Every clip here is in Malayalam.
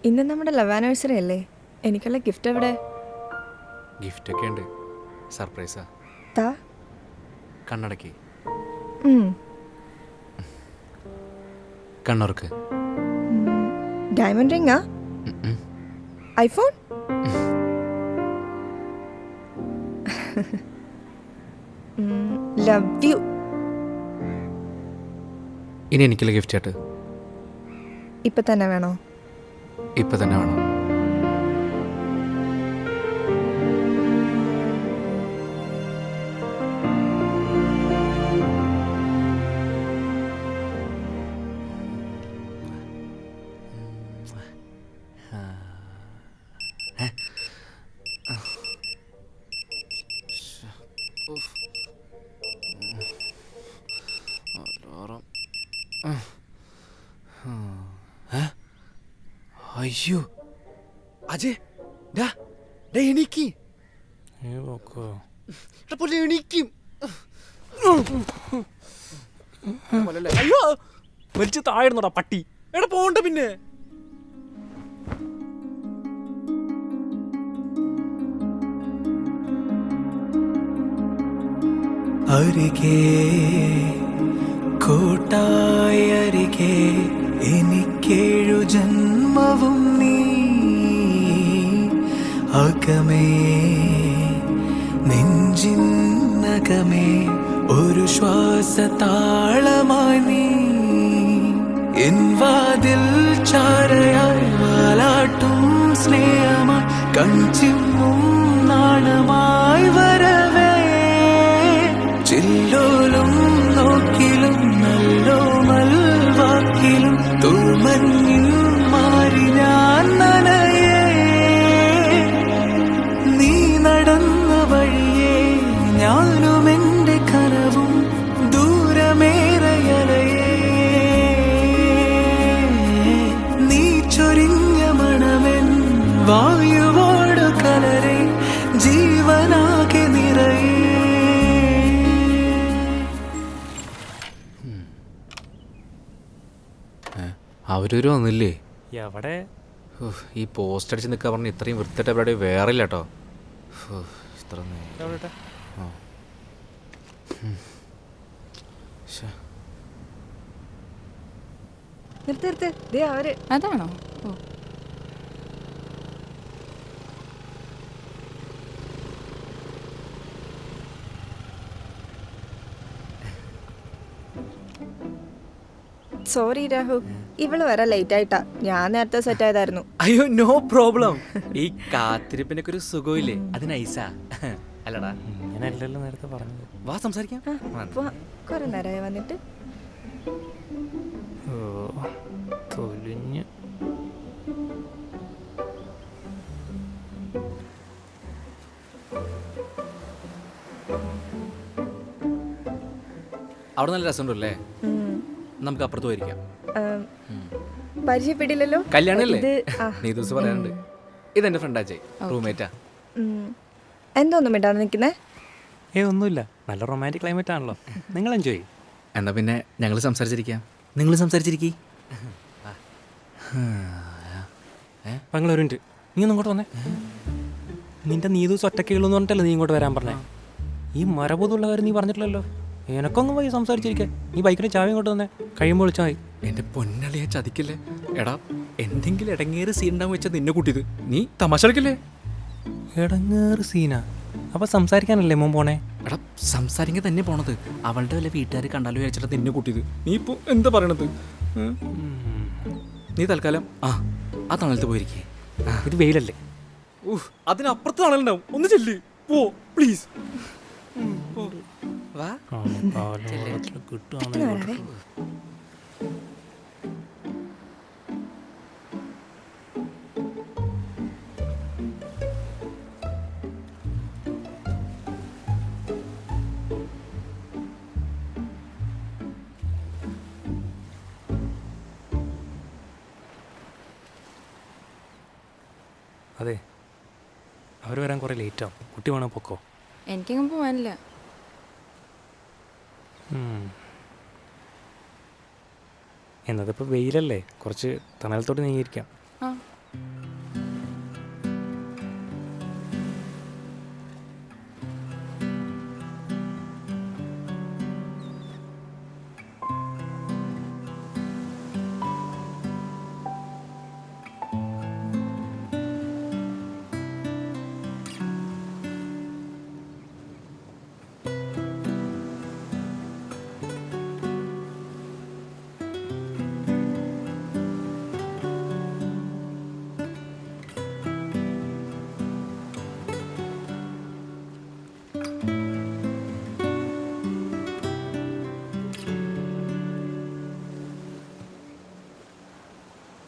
ഇന്ന് നമ്മുടെ ലവ് ആനിവേഴ്സറി അല്ലേ? എനിക്കുള്ള ഗിഫ്റ്റ് എവിടെ? ഗിഫ്റ്റൊക്കെ ഉണ്ട്, സർപ്രൈസാ. താ. കണ്ണടക്കി ഉം. കണ്ണുറക്ക്. ഡയമണ്ട് റിംഗാ? ഐഫോൺ? Love you. ഇനി എനിക്കുള്ള ഗിഫ്റ്റ് ആയിട്ട് ഇപ്പൊ തന്നെ വേണോ? ഇപ്പം തന്നെ വേണം. അയ്യോ അജയ്, എനിക്ക് എണീക്കും. അയ്യോ വലിച്ചു താഴെടാ പട്ടി. എടാ പോണ്ട പിന്നെ. അരികെ കൂട്ടായി അരികെ എനിക്കേഴു ജന്മവും നീ അകമേ നെഞ്ചിന്നകമേ ഒരു ശ്വാസതാളമായി നീ എൻ വാതിൽ ചാരയായി വാലാട്ടും സ്നേഹമായി കൺചിമ്മും നാണമായി വരവേ ചില്ലോലും നോക്കിലും നല്ലോ മൽവാക്കിലും തൂമഞ്ഞിൽ മാറി ഞാൻ നനയേ നീ നടന്ന വഴിയേ ഞാനും എൻ്റെ കനവും ദൂരമേറയലയേ നീ ചൊരിഞ്ഞ മണമെൻ വായുവോട് കലരെ ജീവനാകെ നിറയേ. അവരൊരു വന്നില്ലേ? എവിടെ? ഈ പോസ്റ്റ് അടിച്ച് നിൽക്കാൻ പറഞ്ഞ് ഇത്രയും വൃത്തിയായിട്ട് എവിടെ വേറെ ഇല്ല കേട്ടോ. ഇത്ര നിർത്ത് നിർത്ത്. ദേ അവര്. അതാണോ? ഓ സോറി രാഹു, ഇവള് വരാൻ ലേറ്റ് ആയിട്ടാ. ഞാൻ നേരത്തെ സെറ്റ് ആയതായിരുന്നു. അയ്യോ നോ പ്രോബ്ലം. ഈ കാത്തിരിപ്പിനൊക്കെ ഒരു സുഖമില്ലേ, അത് നൈസാ അല്ലടാ? ഇങ്ങനെയല്ലല്ലോ നേരത്തെ പറഞ്ഞത്. വാ സംസാരിക്കാം. കുറെ നേരമായി വന്നിട്ട്. ഓ തൊലിഞ്ഞ്. അവിടെ നല്ല രസമുണ്ടല്ലേ? നമുക്ക് അപ്പുറത്ത് പോയിരിക്കാം. പരിചയപ്പെടില്ലല്ലോ. കല്യാണല്ലേ? ഇത് നീ ദിവസം പറയാനുണ്ട്. ഇതെന്റെ ഫ്രണ്ട് അജയ്, റൂംമേറ്റാ. എന്തോന്നും ഇടാതെ നിൽക്കുന്നേ? ഒന്നുമില്ല, നല്ല റൊമാൻറ്റിക് ക്ലൈമറ്റ് ആണല്ലോ. നിങ്ങൾ എൻജോയ്. എന്നാ പിന്നെ ഞങ്ങൾ സംസാരിച്ചിരിക്കാം. നിങ്ങൾ സംസാരിച്ചിരിക്കേ. നിങ്ങൾ ഒരു മിനിറ്റ്, നീ ഒന്ന് ഇങ്ങോട്ട് വന്നേ. നിന്റെ നീ ദിവസം ഒറ്റക്കുള്ളൂ എന്ന് പറഞ്ഞിട്ടല്ലേ നീ ഇങ്ങോട്ട് വരാൻ പറഞ്ഞേ? ഈ മരബോധമുള്ള കാര്യം നീ പറഞ്ഞിട്ടില്ലല്ലോ. എനക്കൊന്നും പോയി സംസാരിച്ചിരിക്കേ. നീ ബൈക്കിന് ചാവി ഇങ്ങോട്ട് വന്നേ, കഴിയുമ്പോൾ വിളിച്ചാൽ മതി. എന്റെ പൊന്നളിയെ ചതിക്കില്ലേ? എടാ എന്തെങ്കിലും ഇടങ്ങേറ് സീൻ ഉണ്ടാവും വെച്ചാൽ നിന്നെ കൂട്ടിയത്. നീ തമാശ കളിക്കില്ലേ? ഇടങ്ങേറ് സീനാ? അപ്പൊ സംസാരിക്കാനല്ലേ മോൻ പോണേ? എടാ സംസാരിക്കാൻ തന്നെ പോണത്. അവളുടെ വല്ല വീട്ടുകാർ കണ്ടാലോ വിചാരിച്ചിട്ട് നിന്നെ കൂട്ടിയത്. നീ ഇപ്പൊ എന്താ പറയണത്? നീ തൽക്കാലം ആ തണലത്ത് പോയിരിക്കേ. ഇത് വെയിലല്ലേ? അതിനപ്പുറത്ത് തണലുണ്ടാവും. ഒന്ന് ചെല്ല്, പോ പ്ലീസ്. വാ. കിട്ടുവാണെങ്കിൽ അതെ, അവർ വരാൻ കുറേ ലേറ്റാവും. കുട്ടി വേണം പൊക്കോ. എനിക്കെങ്ങും പോവാനില്ല. എന്നതിപ്പോൾ വെയിലല്ലേ, കുറച്ച് തണലത്തോട്ട് നീങ്ങിയിരിക്കാം. ആ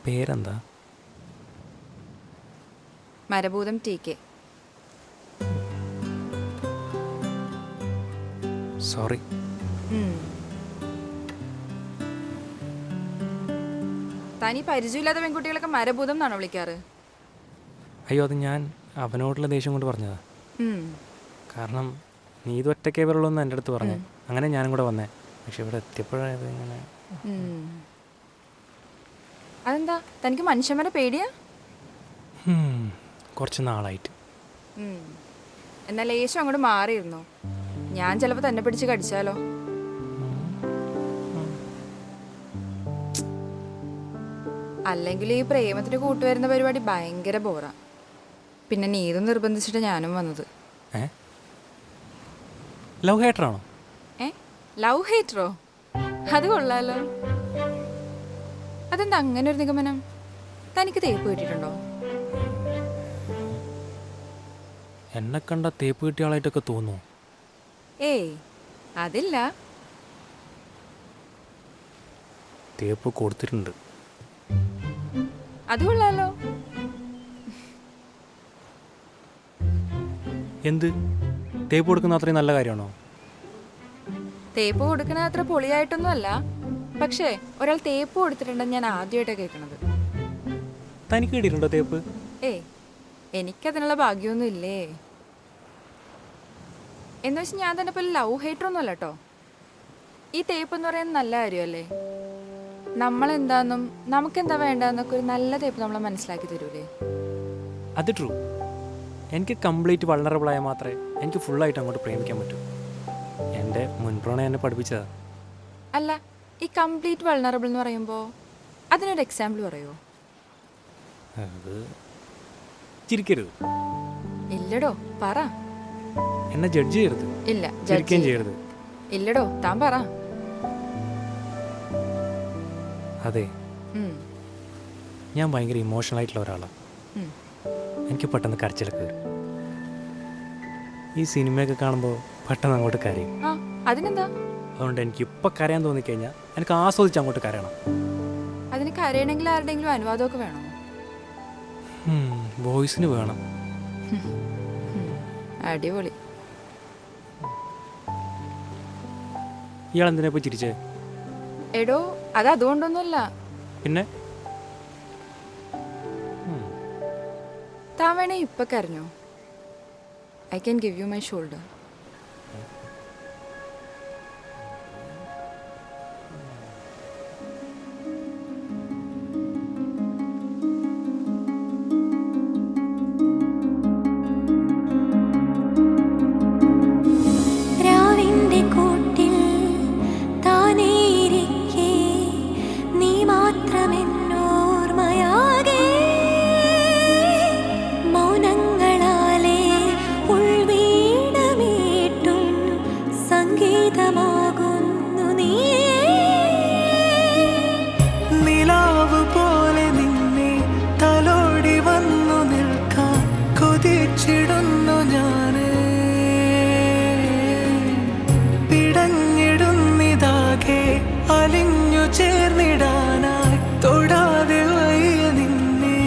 പേരെന്താ? മരഭൂതം TK. സോറി. തനി പരിചയമില്ലാത്ത പെൺകുട്ടികളൊക്കെ മരഭൂതം എന്നാണോ വിളിക്കാറ്? അയ്യോ, അത് ഞാൻ അവനോടുള്ള ദേഷ്യം കൊണ്ട് പറഞ്ഞതാ. കാരണം നീ ഇത് ഒറ്റയ്ക്കേ വരുള്ളൂ എന്ന് എൻ്റെ അടുത്ത് പറഞ്ഞു. അങ്ങനെ ഞാനും കൂടെ വന്നേ. പക്ഷെ ഇവിടെ എത്തിയപ്പോഴായത് ഇങ്ങനെ. അതെന്താ, തനിക്ക് മനുഷ്യന്മാരെ പേടിയാ? കുറച്ച് നാളായിട്ട്. എന്നാൽ ലേശം അങ്ങോട്ട് മാറിയിരുന്നോ? ഞാൻ ചിലപ്പോൾ തന്നെ പിടിച്ച് കടിച്ചാലോ? അല്ലെങ്കിൽ ഈ പ്രേമത്തിന് കൂട്ടുവരുന്ന പരിപാടി ഭയങ്കര ബോറാ. പിന്നെ നീതും നിർബന്ധിച്ചിട്ട് ഞാനും വന്നത്. ലവ് ഹേറ്ററാണോ? ലവ് ഹേറ്ററോ? അത് കൊള്ളാലോ. അതെന്താ അങ്ങനെ ഒരു നിഗമനം? തനിക്ക് തേപ്പ് കിട്ടിയിട്ടുണ്ടോ? എന്നെ കണ്ട തേപ്പ് കിട്ടിയ ആളായിട്ടൊക്കെ തോന്നുന്നു. ഏയ്, അതില്ല. തേപ്പ് കൊടുത്തിട്ടുണ്ട്. അത് കൊള്ളാലോ. എന്ത്? തേപ്പ് കൊടുക്കുന്ന അത്രയും നല്ല കാര്യമാണോ? തേപ്പ് കൊടുക്കണ അത്ര പൊളിയായിട്ടൊന്നും അല്ല. പക്ഷേ ഒരാൾ തേപ്പ് കൊടുത്തിട്ടുണ്ടെന്ന് ഞാൻ ആദ്യമായിട്ടാണ് കേൾക്കണത്. തനിക്ക് കിട്ടിയിട്ടുണ്ടോ തേപ്പ്? ഏയ്, എനിക്കതിനുള്ള ഭാഗ്യമൊന്നും ഇല്ലേ. എന്ന് വെച്ചാൽ ഞാൻ തന്നെ പോലെ ലവ് ഹേറ്ററൊന്നും അല്ല കേട്ടോ. ഈ തേപ്പ് എന്ന് പറയുന്നത് നല്ല കാര്യമല്ലേ? നമ്മളെന്താന്നും നമുക്കെന്താ വേണ്ടെന്നൊക്കെ ഒരു നല്ല തേപ്പ് നമ്മളെ മനസ്സിലാക്കി തരൂലേ? അത് ട്രൂ. എനിക്ക് കംപ്ലീറ്റ് വൾണറബിൾ ആയാൽ മാത്രമേ എനിക്ക് ഫുള്ളായിട്ട് അങ്ങോട്ട് പ്രേമിക്കാൻ പറ്റൂ. എൻ്റെ മുൻപ്രണയം എന്നെ പഠിപ്പിച്ചതാ. അല്ല, ഈ കംപ്ലീറ്റ് വൾണറബിൾ എന്ന് പറയുമ്പോൾ അതിനൊരു എക്സാമ്പിൾ പറയുമോ? അത് ചിരിക്കരുത്. ഇല്ലടോ, പറ. എന്നെ ജഡ്ജ് ചെയ്യരുത്. ഇല്ല, ചിരിക്കുകയും ചെയ്യരുത്. ഇല്ലടോ, താൻ പറ. അതെ, ഞാൻ ഭയങ്കര ഇമോഷണൽ ആയിട്ടുള്ള ഒരാളാണ്. എനിക്ക് പെട്ടെന്ന് കരച്ചിലൊക്കെ വരും. ഈ സിനിമയൊക്കെ കാണുമ്പോൾ പെട്ടെന്ന് അങ്ങോട്ട് കരയും. അതിനെന്താ? അതുകൊണ്ട് എനിക്ക് ഇപ്പം കരയാൻ തോന്നിക്കഴിഞ്ഞാൽ എനിക്ക് ആസ്വദിച്ച് അങ്ങോട്ട് കരയണം. അതിന് കരയണമെങ്കിൽ ആരുടെയെങ്കിലും അനുവാദമൊക്കെ വേണോ? വോയിസിന് വേണം. അടിപൊളി. ഇയാൾ എന്തിനാ ഇപ്പോൾ ചിരിച്ചേ? എടോ, അത് അതുകൊണ്ടൊന്നുമല്ല. പിന്നെ താൻ വേണേ ഇപ്പൊ കരഞ്ഞോ? I can give you my shoulder. അലിഞ്ഞു ചേർന്നിടാനായി തൊടാതെ വയ്യ നിന്നെ.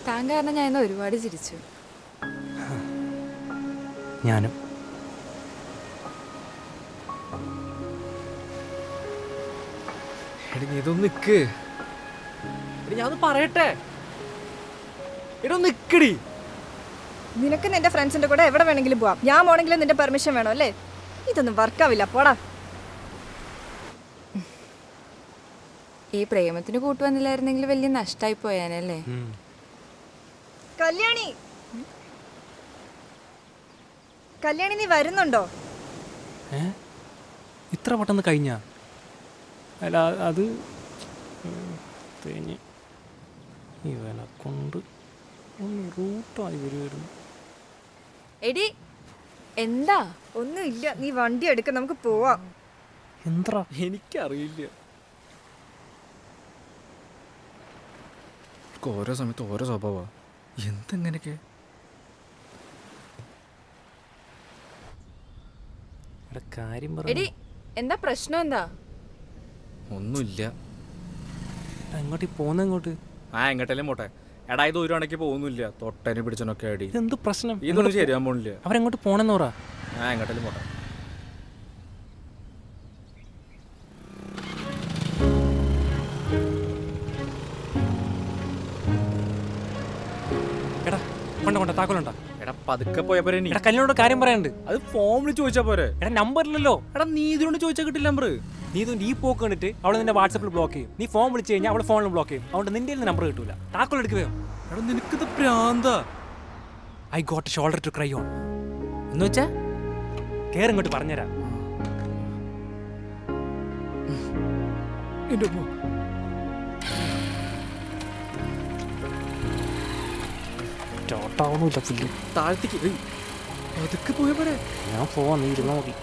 താൻ കാരണം ഞാൻ ഇന്ന് ഒരുപാട് ചിരിച്ചു. ഞാനും. ഇതൊന്ന് നിക്ക്. ഞാൻ പറയട്ടെ. നിക്കടി. നിനക്ക് നിന്റെ ഫ്രണ്ട്സിന്റെ കൂടെ എവിടെ വേണമെങ്കിലും പോവാം. ഞാൻ പോണെങ്കിലും നിന്റെ പെർമിഷൻ വേണം അല്ലേ? ഇതൊന്നും വർക്കാവില്ല, പോടാ. ഈ പ്രേമത്തിന് കൂട്ടുവന്നില്ലായിരുന്നെങ്കിൽ വലിയ നഷ്ടമായി പോയാനല്ലേ? കല്യാണി, കല്യാണി നീ വരുന്നുണ്ടോ? ഇത്ര പെട്ടെന്ന് കഴിഞ്ഞാ? അല്ല, അത് തേഞ്ഞ് ഇവനെ കൊണ്ട് ഒന്ന് റൂട്ടായി വരുമായിരുന്നു. എടി, എന്താ? ഒന്നുമില്ല, നീ വണ്ടി എടുക്ക, നമുക്ക് പോവാം. എന്താ? എനിക്കറിയില്ല. ഓരോരുത്തർക്കും ഓരോ സമയത്ത് ഓരോ സ്വഭാവമാണ്. എന്തെങ്ങനെയൊക്കെ എടാ കാര്യം എടി എന്താ പ്രശ്നം എന്താ? ഒന്നുമില്ല. എങ്ങോട്ട് പോകുന്ന എങ്ങോട്ട്? എങ്ങോട്ടല്ലേ പോട്ടെ. എടാ ഇത് ഒരു കണക്ക് പോകുന്നില്ല. തൊട്ടനെ പിടിച്ചനൊക്കെ അടി. ഇതെന്ത് പ്രശ്നം? ഇതൊന്നും ശരിയാൻ പോണില്ല. അവരെങ്ങോട്ട് പോണെന്ന് പറ. എങ്ങോട്ടല്ലേ പോട്ടെ. എടാ കൊണ്ട താക്കോലുണ്ടാ. എടാ പതുക്കെ പോയപ്പോരെ. എടാ കല്യാണോട് കാര്യം പറയാനുണ്ട്. അത് ഫോമിൽ ചോദിച്ചാ പോരെ. എടാ നമ്പറില്ലല്ലോ. എടാ നീ ഇതിനോട് ചോദിച്ചാൽ കിട്ടില്ല നമ്പർ. നീ ഇത് ഈ പോക്ക് കണ്ടിട്ട് അവളെ നിന്റെ വാട്സപ്പിൽ ബ്ലോക്ക് ചെയ്യും. നീ ഫോൺ വിളിച്ചു കഴിഞ്ഞാൽ അവളെ ഫോണിൽ ബ്ലോക്ക് ചെയ്യും. അതുകൊണ്ട് നിന്റെ നമ്പർ കിട്ടൂല. താക്കോൽ എടുക്കുകയോ? എടാ നിനക്കിത് പ്രാന്താ. I got shoulder to cry on എന്ന് വെച്ചാ കേറി ഇങ്ങോട്ട് പറഞ്ഞുതരാം. എന്റെ ചോട്ടാവണമില്ല പുല്ല്. താഴ്ത്തിക്ക് പതുക്കെ പോയ പോരെ. ഞാൻ പോവാൻ നീ ഇരുന്നാൽ മതി.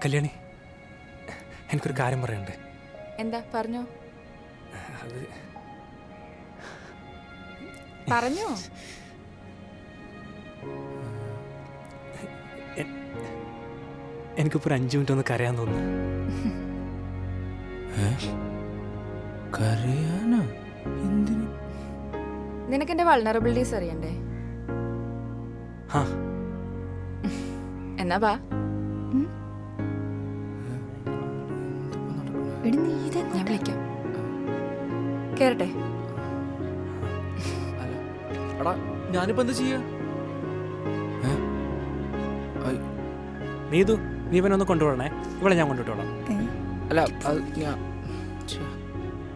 കല്യാണി, എനിക്കൊരു കാര്യം പറയാനുണ്ട്. എന്താ പറഞ്ഞോ? അത് പറഞ്ഞോ. എനിക്കിപ്പോൾ ഒരു 5 മിനിറ്റ് ഒന്ന് കരയാൻ തോന്നുന്നു. കരയാനാ? എന്തിന്? നിനക്ക് എന്റെ വൾണറബിലിറ്റീസ് അറിയണ്ടേ? ആ എന്നാ ബാ. ഞാൻ വിളിക്കാം. കേറട്ടെ? എടാ ഞാനിപ്പോ എന്താ ചെയ്യാ? നീതു, നീ ഇവനൊന്ന് കൊണ്ടുപോകണേ. ഇവിടെ ഞാൻ കൊണ്ടുവിട്ടോളാം. അല്ല അത് ഞാൻ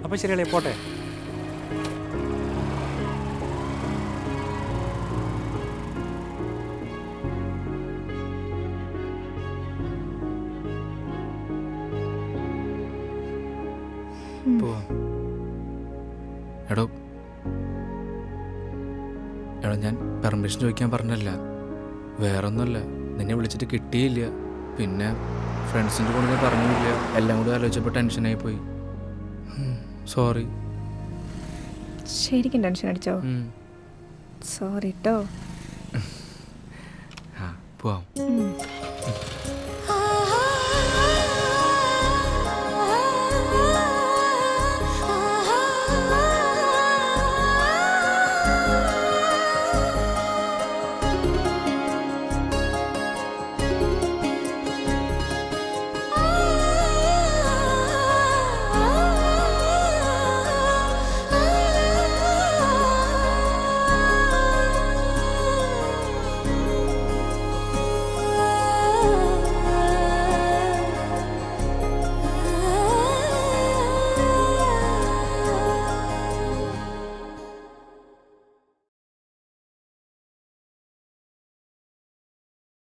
അപ്പം ശരിയല്ലേ, പോട്ടെ. എടോ ഞാൻ പെർമിഷൻ ചോദിക്കാൻ പറഞ്ഞല്ല, വേറൊന്നുമല്ല. നിന്നെ വിളിച്ചിട്ട് കിട്ടിയില്ല. പിന്നെ ഫ്രണ്ട്സിൻ്റെ കൂടെ ഞാൻ പറഞ്ഞില്ല. എല്ലാം കൂടി ആലോചിച്ചപ്പോൾ ടെൻഷനായി പോയി. സോറി. ശരിക്കും ടെൻഷൻ അടിച്ചോ? സോറി കേട്ടോ. പോവാം.